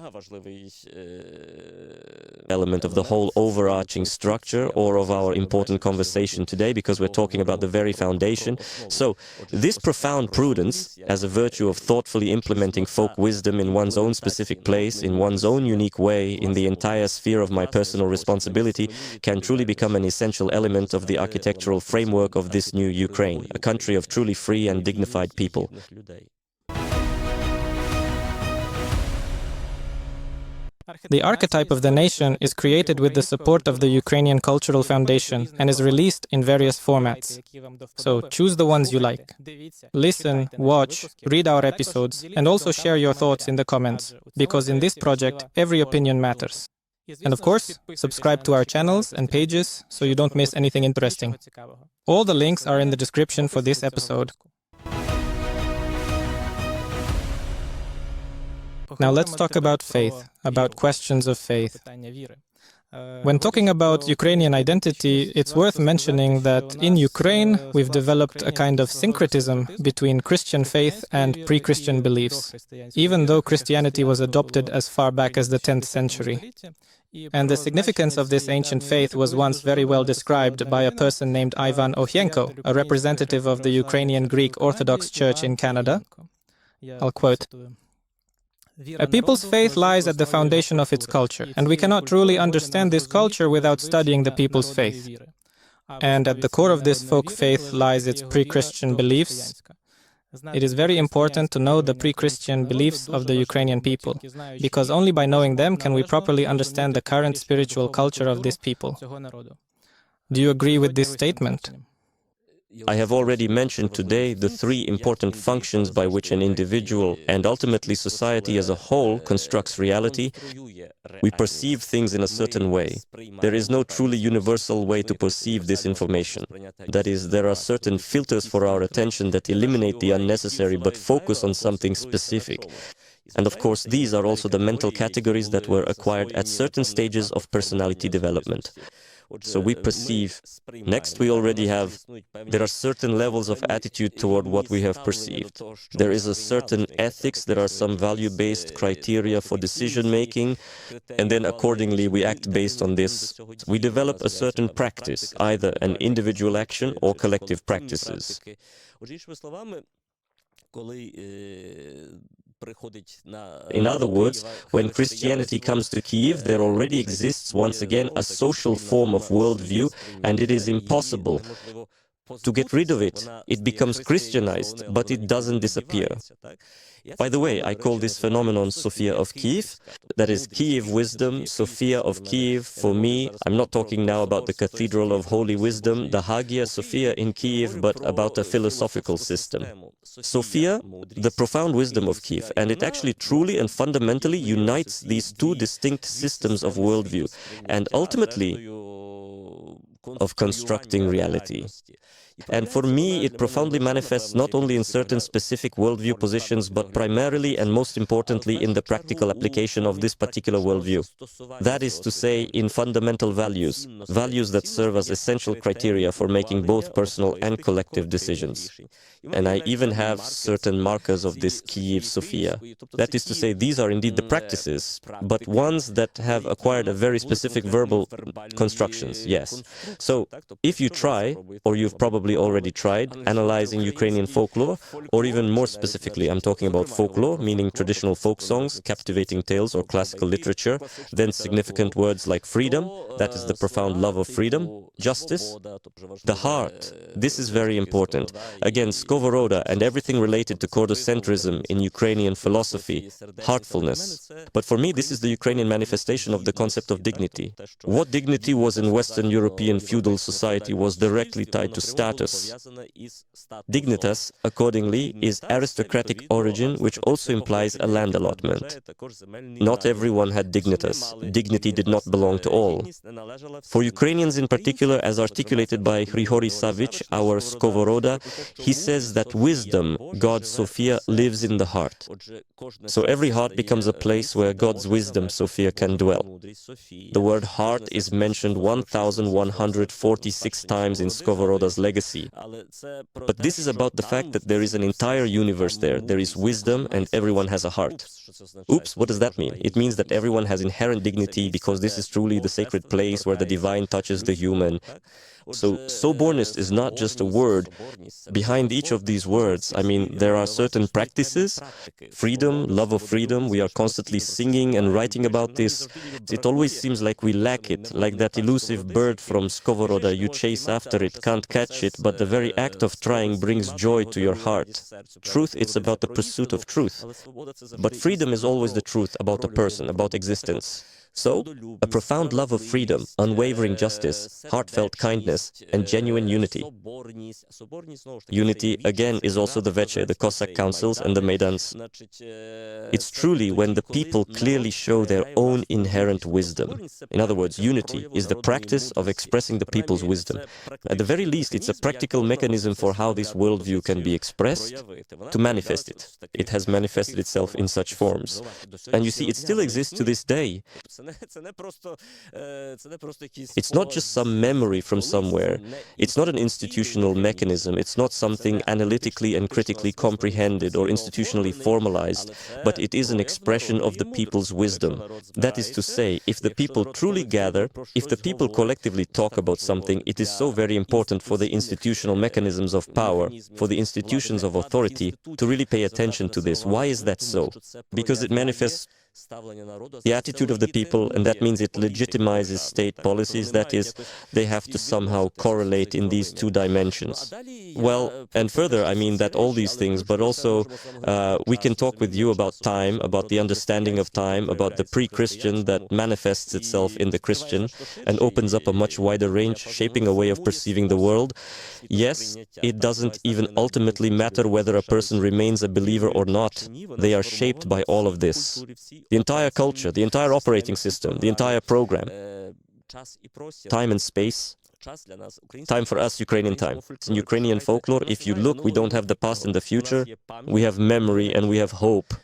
element of the whole overarching structure or of our important conversation today, because we're talking about the very foundation. So, this profound prudence, as a virtue of thoughtfully implementing folk wisdom in one's own specific place, in one's own unique way, in the entire sphere of my personal responsibility, can truly become an essential element of the architectural framework of this new Ukraine, a country of truly free and dignified people. The Archetype of the Nation is created with the support of the Ukrainian Cultural Foundation and is released in various formats. So choose the ones you like. Listen, watch, read our episodes, and also share your thoughts in the comments, because in this project, every opinion matters. And of course, subscribe to our channels and pages so you don't miss anything interesting. All the links are in the description for this episode. Now let's talk about faith, about questions of faith. When talking about Ukrainian identity, it's worth mentioning that in Ukraine, we've developed a kind of syncretism between Christian faith and pre-Christian beliefs, even though Christianity was adopted as far back as the 10th century. And the significance of this ancient faith was once very well described by a person named Ivan Ohienko, a representative of the Ukrainian Greek-Orthodox Church in Canada. I'll quote, "A people's faith lies at the foundation of its culture, and we cannot truly understand this culture without studying the people's faith. And at the core of this folk faith lies its pre-Christian beliefs. It is very important to know the pre-Christian beliefs of the Ukrainian people, because only by knowing them can we properly understand the current spiritual culture of this people." Do you agree with this statement? I have already mentioned today the three important functions by which an individual and ultimately society as a whole constructs reality. We perceive things in a certain way. There is no truly universal way to perceive this information. That is, there are certain filters for our attention that eliminate the unnecessary but focus on something specific. And of course, these are also the mental categories that were acquired at certain stages of personality development. So we perceive. Next, we already have, there are certain levels of attitude toward what we have perceived. There is a certain ethics, there are some value-based criteria for decision-making, and then accordingly we act based on this. We develop a certain practice, either an individual action or collective practices. In other words, when Christianity comes to Kyiv, there already exists once again a social form of worldview, and it is impossible to get rid of it. It becomes Christianized, but it doesn't disappear. By the way, I call this phenomenon Sophia of Kyiv. That is Kyiv wisdom, Sophia of Kyiv. For me, I'm not talking now about the Cathedral of Holy Wisdom, the Hagia Sophia in Kyiv, but about a philosophical system. Sophia, the profound wisdom of Kyiv, and it actually truly and fundamentally unites these two distinct systems of worldview, and ultimately of constructing reality. And for me, it profoundly manifests not only in certain specific worldview positions, but primarily and most importantly in the practical application of this particular worldview. That is to say, in fundamental values, values that serve as essential criteria for making both personal and collective decisions. And I even have certain markers of this Kyiv Sophia. That is to say, these are indeed the practices, but ones that have acquired a very specific verbal constructions, yes. So, if you try, or you've probably already tried, analyzing Ukrainian folklore, or even more specifically, I'm talking about folklore, meaning traditional folk songs, captivating tales, or classical literature, then significant words like freedom, that is the profound love of freedom, justice, the heart, this is very important. Again, Skovoroda and everything related to Kordocentrism in Ukrainian philosophy, heartfulness. But for me, this is the Ukrainian manifestation of the concept of dignity. What dignity was in Western European feudal society was directly tied to status. Dignitas, accordingly, is aristocratic origin, which also implies a land allotment. Not everyone had dignitas. Dignity did not belong to all. For Ukrainians in particular, as articulated by Grigory Savich, our Skovoroda, he says that wisdom, God Sophia, lives in the heart. So every heart becomes a place where God's wisdom, Sophia, can dwell. The word heart is mentioned 1,146 times in Skovoroda's legacy. But this is about the fact that there is an entire universe there. There is wisdom and everyone has a heart. Oops, what does that mean? It means that everyone has inherent dignity because this is truly the sacred place where the divine touches the human. So sobornist is not just a word. Behind each of these words, I mean, there are certain practices, freedom, love of freedom. We are constantly singing and writing about this. It always seems like we lack it, like that elusive bird from Skovoroda. You chase after it, can't catch it, but the very act of trying brings joy to your heart. Truth, it's about the pursuit of truth. But freedom is always the truth about a person, about existence. So, a profound love of freedom, unwavering justice, heartfelt kindness, and genuine unity. Unity, again, is also the Veche, the Cossack councils, and the Maidans. It's truly when the people clearly show their own inherent wisdom. In other words, unity is the practice of expressing the people's wisdom. At the very least, it's a practical mechanism for how this worldview can be expressed, to manifest it. It has manifested itself in such forms. And you see, it still exists to this day. It's not just some memory from somewhere. It's not an institutional mechanism. It's not something analytically and critically comprehended or institutionally formalized, but it is an expression of the people's wisdom. That is to say, if the people truly gather, if the people collectively talk about something, it is so very important for the institutional mechanisms of power, for the institutions of authority, to really pay attention to this. Why is that so? Because it manifests the attitude of the people, and that means it legitimizes state policies. That is, they have to somehow correlate in these two dimensions. Well, and further, I mean that all these things, but also we can talk with you about time, about the understanding of time, about the pre-Christian that manifests itself in the Christian and opens up a much wider range, shaping a way of perceiving the world. Yes, it doesn't even ultimately matter whether a person remains a believer or not. They are shaped by all of this. The entire culture, the entire operating system, the entire program, time and space, time for us, Ukrainian time. In Ukrainian folklore, if you look, we don't have the past and the future, we have memory and we have hope.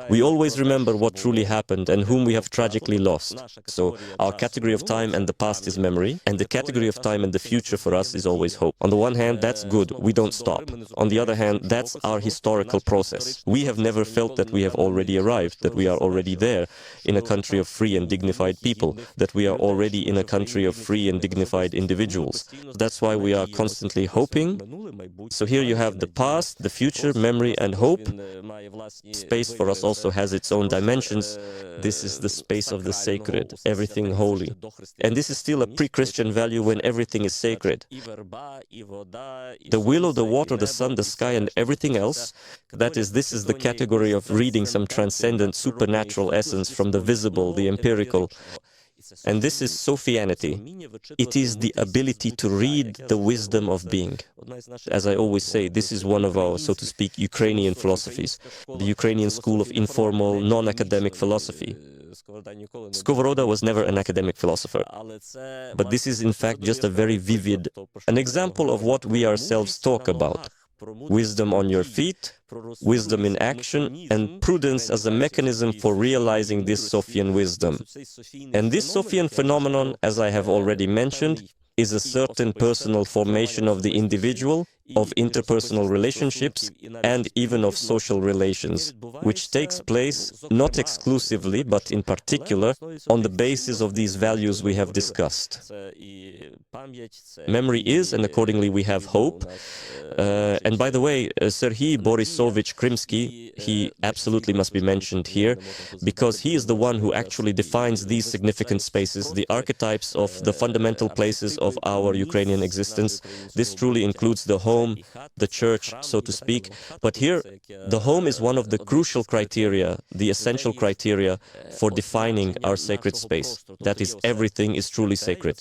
We always remember what truly happened and whom we have tragically lost. So our category of time and the past is memory, and the category of time and the future for us is always hope. On the one hand, that's good, we don't stop. On the other hand, that's our historical process. We have never felt that we have already arrived, that we are already there in a country of free and dignified people, that we are already in a country of free and dignified individuals. That's why we are constantly hoping. So here you have the past, the future, memory and hope. Space for us also has its own dimensions. This is the space of the sacred, everything holy. And this is still a pre-Christian value when everything is sacred. The willow, the water, the sun, the sky and everything else, that is, this is the category of reading some transcendent supernatural essence from the visible, the empirical. And this is Sophianity. It is the ability to read the wisdom of being. As I always say, this is one of our, so to speak, Ukrainian philosophies, the Ukrainian school of informal, non-academic philosophy. Skovoroda was never an academic philosopher, but this is in fact just a very vivid, an example of what we ourselves talk about. Wisdom on your feet, wisdom in action, and prudence as a mechanism for realizing this Sophian wisdom. And this Sophian phenomenon, as I have already mentioned, is a certain personal formation of the individual, of interpersonal relationships, and even of social relations, which takes place not exclusively, but in particular, on the basis of these values we have discussed. Memory is, and accordingly we have hope. And by the way, Serhiy Borisovich Krymsky, he absolutely must be mentioned here, because he is the one who actually defines these significant spaces, the archetypes of the fundamental places of our Ukrainian existence. This truly includes the home, the church, so to speak. But here, the home is one of the crucial criteria, the essential criteria for defining our sacred space. That is, everything is truly sacred.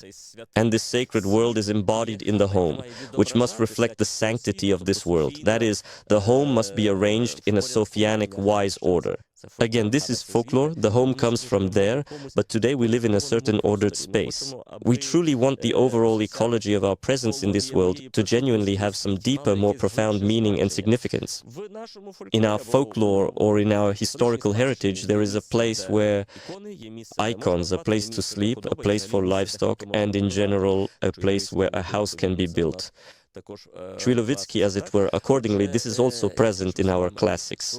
And this sacred world is embodied in the home, which must reflect the sanctity of this world. That is, the home must be arranged in a Sophianic wise order. Again, this is folklore, the home comes from there, but today we live in a certain ordered space. We truly want the overall ecology of our presence in this world to genuinely have some deeper, more profound meaning and significance. In our folklore or in our historical heritage, there is a place where icons, a place to sleep, a place for livestock, and in general, a place where a house can be built. Shrilovitsky, as it were, accordingly, this is also present in our classics.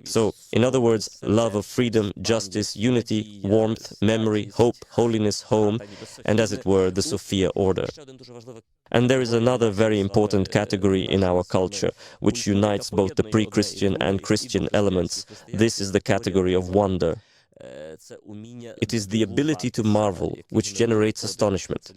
So, in other words, love of freedom, justice, unity, warmth, memory, hope, holiness, home, and as it were, the Sophia order. And there is another very important category in our culture, which unites both the pre-Christian and Christian elements. This is the category of wonder. It is the ability to marvel, which generates astonishment.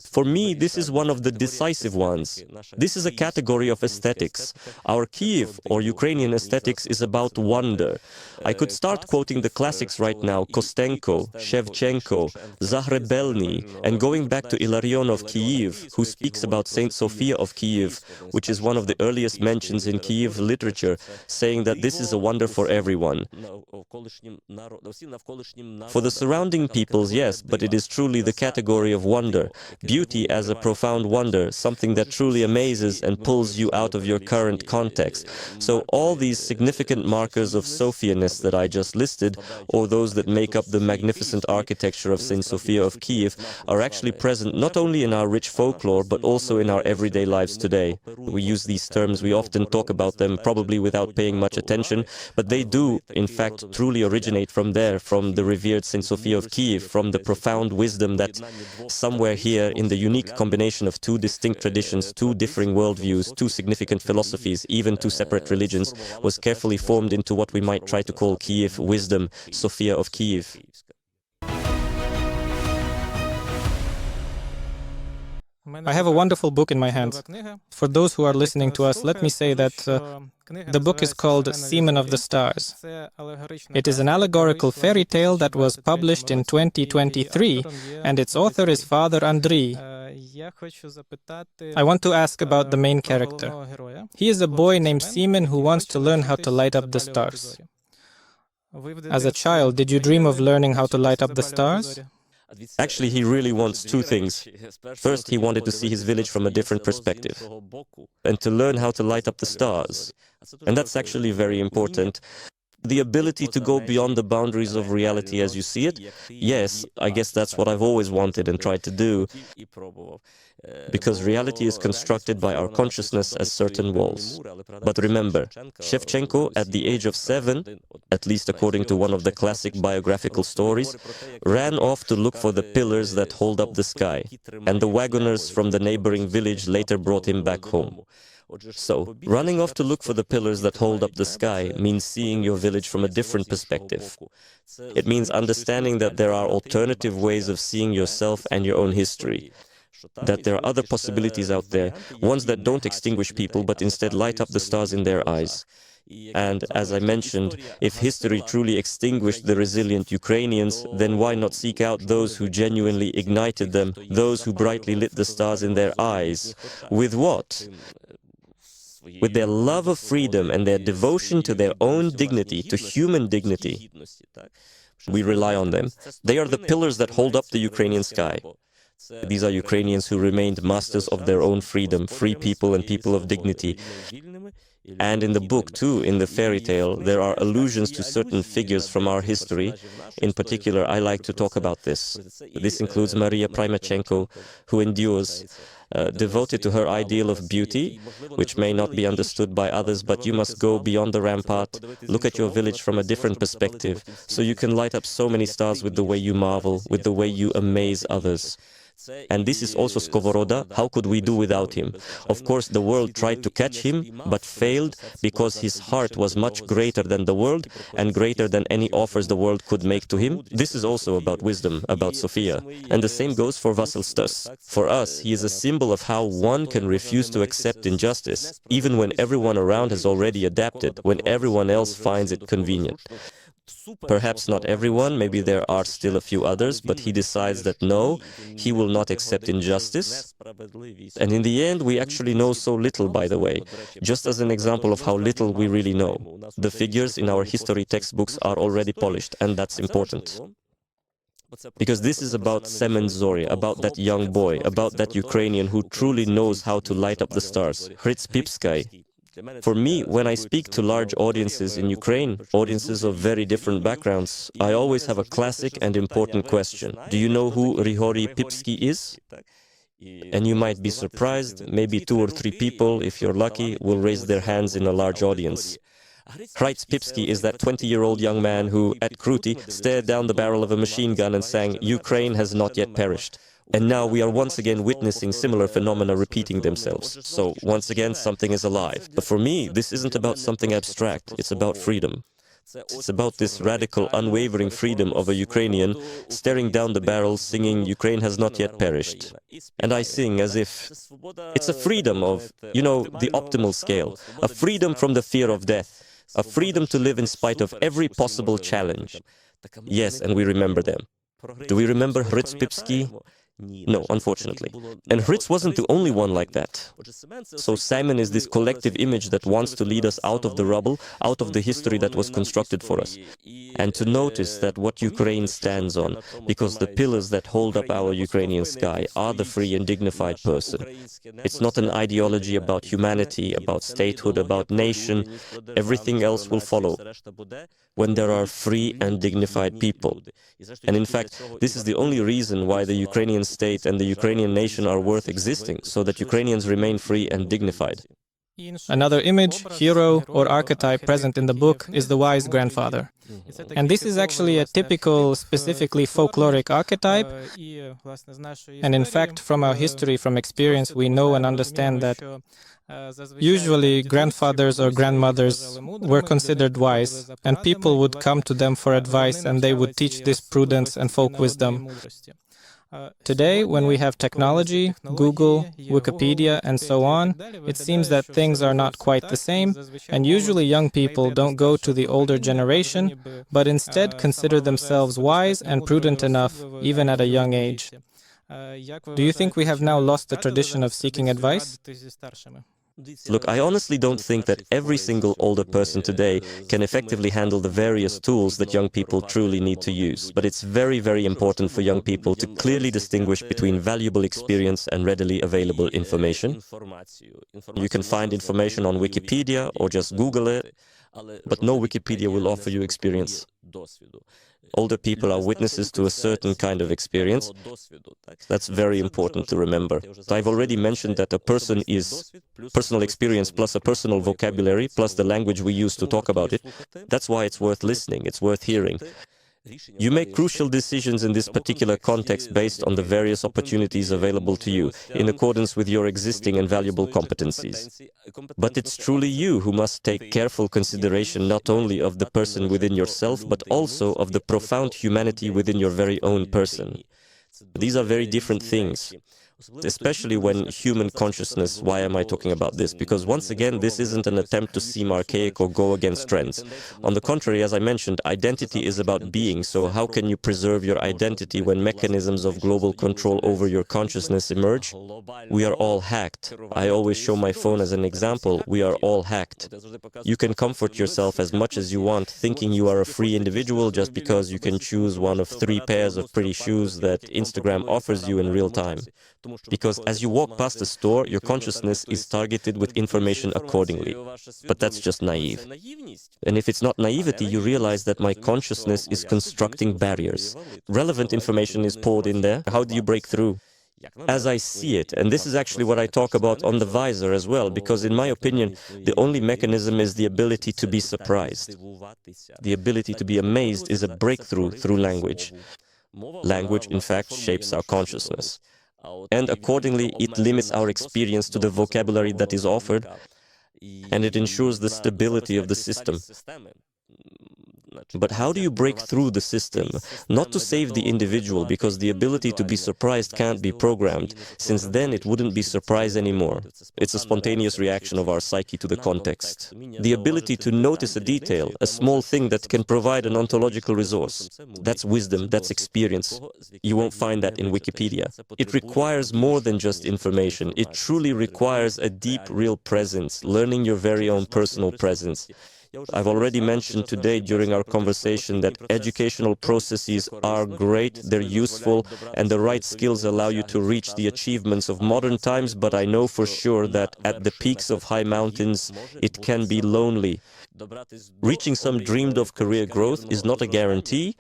For me, this is one of the decisive ones. This is a category of aesthetics. Our Kyiv, or Ukrainian aesthetics, is about wonder. I could start quoting the classics right now, Kostenko, Shevchenko, Zahrebelny, and going back to Ilarion of Kyiv, who speaks about Saint Sophia of Kyiv, which is one of the earliest mentions in Kyiv literature, saying that this is a wonder for everyone. For the surrounding peoples, yes, but it is truly the category of wonder. Beauty as a profound wonder, something that truly amazes and pulls you out of your current context. So all these significant markers of Sophianness that I just listed, or those that make up the magnificent architecture of Saint Sophia of Kyiv, are actually present not only in our rich folklore, but also in our everyday lives today. We use these terms, we often talk about them, probably without paying much attention, but they do, in fact, truly originate from there, from the revered Saint Sophia of Kyiv, from the profound wisdom that somewhere here in the unique combination of two distinct traditions, two differing worldviews, two significant philosophies, even two separate religions, was carefully formed into what we might try to call Kyiv wisdom, Sophia of Kyiv. I have a wonderful book in my hands. For those who are listening to us, let me say that the book is called Semen of the Stars. It is an allegorical fairy tale that was published in 2023, and its author is Father Andrii. I want to ask about the main character. He is a boy named Semen who wants to learn how to light up the stars. As a child, did you dream of learning how to light up the stars? Actually, he really wants two things. First, he wanted to see his village from a different perspective, and to learn how to light up the stars. And that's actually very important. The ability to go beyond the boundaries of reality as you see it, yes, I guess that's what I've always wanted and tried to do, because reality is constructed by our consciousness as certain walls. But remember, Shevchenko, at the age of 7, at least according to one of the classic biographical stories, ran off to look for the pillars that hold up the sky, and the wagoners from the neighboring village later brought him back home. So, running off to look for the pillars that hold up the sky means seeing your village from a different perspective. It means understanding that there are alternative ways of seeing yourself and your own history, that there are other possibilities out there, ones that don't extinguish people but instead light up the stars in their eyes. And as I mentioned, if history truly extinguished the resilient Ukrainians, then why not seek out those who genuinely ignited them, those who brightly lit the stars in their eyes? With what? With their love of freedom and their devotion to their own dignity, to human dignity. We rely on them. They are the pillars that hold up the Ukrainian sky. These are Ukrainians who remained masters of their own freedom, free people and people of dignity. And in the book, too, in the fairy tale, there are allusions to certain figures from our history. In particular, I like to talk about this. This includes Maria Primachenko, who endures, devoted to her ideal of beauty, which may not be understood by others, but you must go beyond the rampart, look at your village from a different perspective, so you can light up so many stars with the way you marvel, with the way you amaze others. And this is also Skovoroda. How could we do without him? Of course, the world tried to catch him, but failed because his heart was much greater than the world and greater than any offers the world could make to him. This is also about wisdom, about Sophia. And the same goes for Vasil Stas. For us, he is a symbol of how one can refuse to accept injustice, even when everyone around has already adapted, when everyone else finds it convenient. Perhaps not everyone, maybe there are still a few others, but he decides that no, he will not accept injustice. And in the end, we actually know so little, by the way, just as an example of how little we really know. The figures in our history textbooks are already polished, and that's important. Because this is about Semen Zori, about that young boy, about that Ukrainian who truly knows how to light up the stars, Hryts Pipskai. For me, when I speak to large audiences in Ukraine, audiences of very different backgrounds, I always have a classic and important question. Do you know who Grigory Pipsky is? And you might be surprised, maybe 2 or 3 people, if you're lucky, will raise their hands in a large audience. Archetype is that 20-year-old young man who, at Kruti, stared down the barrel of a machine gun and sang, "Ukraine has not yet perished." And now we are once again witnessing similar phenomena repeating themselves. So, once again, something is alive. But for me, this isn't about something abstract, it's about freedom. It's about this radical, unwavering freedom of a Ukrainian staring down the barrel singing, "Ukraine has not yet perished." And I sing as if it's a freedom of, the optimal scale, a freedom from the fear of death, a freedom to live in spite of every possible challenge. Yes, and we remember them. Do we remember Archetype? No, unfortunately. And Hritz wasn't the only one like that. So Semen is this collective image that wants to lead us out of the rubble, out of the history that was constructed for us. And to notice that what Ukraine stands on, because the pillars that hold up our Ukrainian sky are the free and dignified person. It's not an ideology about humanity, about statehood, about nation. Everything else will follow when there are free and dignified people. And in fact, this is the only reason why the Ukrainian state and the Ukrainian nation are worth existing, so that Ukrainians remain free and dignified. Another image, hero, or archetype present in the book is the wise grandfather. And this is actually a typical, specifically folkloric archetype. And in fact, from our history, from experience, we know and understand that usually grandfathers or grandmothers were considered wise, and people would come to them for advice, and they would teach this prudence and folk wisdom. Today, when we have technology, Google, Wikipedia, and so on, it seems that things are not quite the same, and usually young people don't go to the older generation, but instead consider themselves wise and prudent enough, even at a young age. Do you think we have now lost the tradition of seeking advice? Look, I honestly don't think that every single older person today can effectively handle the various tools that young people truly need to use. But it's very, very important for young people to clearly distinguish between valuable experience and readily available information. You can find information on Wikipedia or just Google it, but no Wikipedia will offer you experience. Older people are witnesses to a certain kind of experience. That's very important to remember. I've already mentioned that a person is personal experience plus a personal vocabulary plus the language we use to talk about it. That's why it's worth listening, it's worth hearing. You make crucial decisions in this particular context based on the various opportunities available to you, in accordance with your existing and valuable competencies. But it's truly you who must take careful consideration not only of the person within yourself, but also of the profound humanity within your very own person. These are very different things. Especially when human consciousness, why am I talking about this? Because once again, this isn't an attempt to seem archaic or go against trends. On the contrary, as I mentioned, identity is about being, so how can you preserve your identity when mechanisms of global control over your consciousness emerge? We are all hacked. I always show my phone as an example. We are all hacked. You can comfort yourself as much as you want, thinking you are a free individual just because you can choose one of 3 pairs of pretty shoes that Instagram offers you in real time. Because as you walk past a store, your consciousness is targeted with information accordingly. But that's just naive. And if it's not naivety, you realize that my consciousness is constructing barriers. Relevant information is poured in there. How do you break through? As I see it, and this is actually what I talk about on the visor as well, because in my opinion, the only mechanism is the ability to be surprised. The ability to be amazed is a breakthrough through language. Language, in fact, shapes our consciousness. And accordingly, it limits our experience to the vocabulary that is offered, and it ensures the stability of the system. But how do you break through the system? Not to save the individual, because the ability to be surprised can't be programmed, since then it wouldn't be surprise anymore. It's a spontaneous reaction of our psyche to the context. The ability to notice a detail, a small thing that can provide an ontological resource. That's wisdom, that's experience. You won't find that in Wikipedia. It requires more than just information. It truly requires a deep, real presence, learning your very own personal presence. I've already mentioned today during our conversation that educational processes are great, they're useful, and the right skills allow you to reach the achievements of modern times, but I know for sure that at the peaks of high mountains, it can be lonely. Reaching some dreamed of career growth is not a guarantee.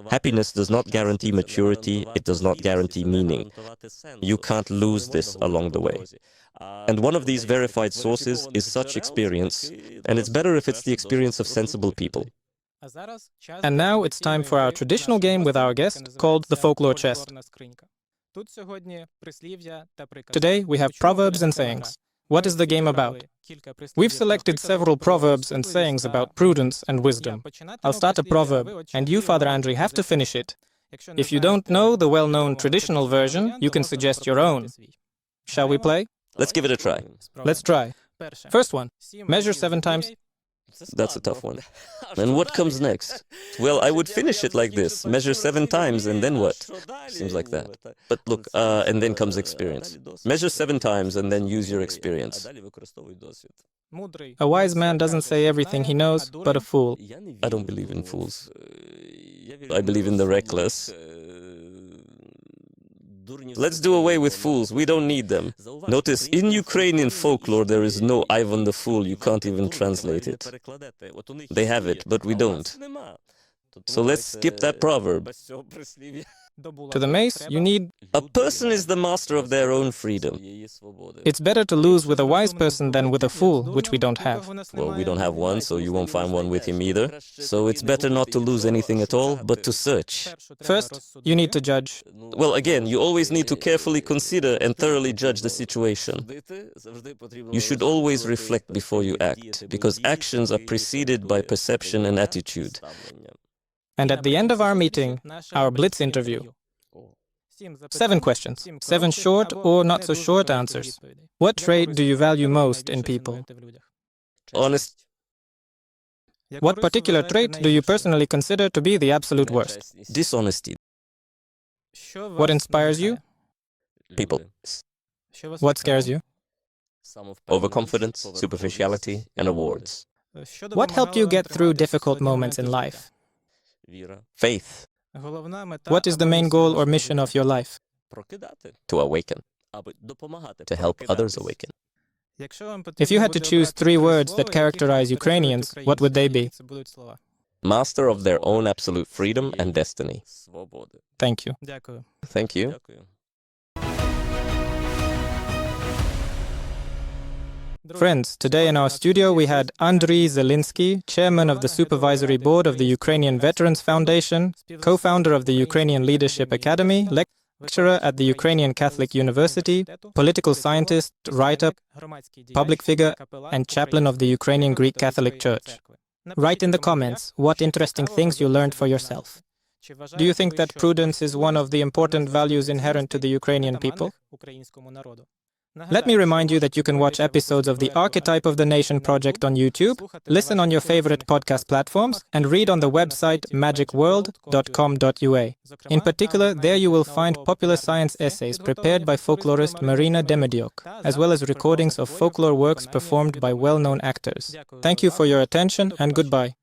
Happiness does not guarantee maturity, it does not guarantee meaning. You can't lose this along the way. And one of these verified sources is such experience, and it's better if it's the experience of sensible people. And now it's time for our traditional game with our guest, called the Folklore Chest. Today we have proverbs and sayings. What is the game about? We've selected several proverbs and sayings about prudence and wisdom. I'll start a proverb, and you, Father Andrii, have to finish it. If you don't know the well-known traditional version, you can suggest your own. Shall we play? Let's give it a try. Let's try. First one, measure 7 times. That's a tough one. And what comes next? Well, I would finish it like this. Measure 7 times, and then what? Seems like that. But look, and then comes experience. Measure 7 times, and then use your experience. A wise man doesn't say everything he knows, but a fool. I don't believe in fools. I believe in the reckless. Let's do away with fools. We don't need them. Notice, in Ukrainian folklore, there is no Ivan the Fool. You can't even translate it. They have it, but we don't. So let's skip that proverb. To the mace, you need... A person is the master of their own freedom. It's better to lose with a wise person than with a fool, which we don't have. Well, we don't have one, so you won't find one with him either. So it's better not to lose anything at all, but to search. First, you need to judge. Well, again, you always need to carefully consider and thoroughly judge the situation. You should always reflect before you act, because actions are preceded by perception and attitude. And at the end of our meeting, our blitz interview. 7 questions, 7 short or not so short answers. What trait do you value most in people? Honest. What particular trait do you personally consider to be the absolute worst? Dishonesty. What inspires you? People. What scares you? Overconfidence, superficiality, and awards. What helped you get through difficult moments in life? Faith. What is the main goal or mission of your life? To awaken. To help others awaken. If you had to choose 3 words that characterize Ukrainians, what would they be? Master of their own absolute freedom and destiny. Thank you. Thank you. Friends, today in our studio we had Andrii Zelinskyi, chairman of the Supervisory Board of the Ukrainian Veterans Foundation, co-founder of the Ukrainian Leadership Academy, lecturer at the Ukrainian Catholic University, political scientist, writer, public figure, and chaplain of the Ukrainian Greek-Catholic Church. Write in the comments what interesting things you learned for yourself. Do you think that prudence is one of the important values inherent to the Ukrainian people? Let me remind you that you can watch episodes of the Archetype of the Nation project on YouTube, listen on your favorite podcast platforms, and read on the website magicworld.com.ua. In particular, there you will find popular science essays prepared by folklorist Marina Demediok, as well as recordings of folklore works performed by well-known actors. Thank you for your attention and goodbye.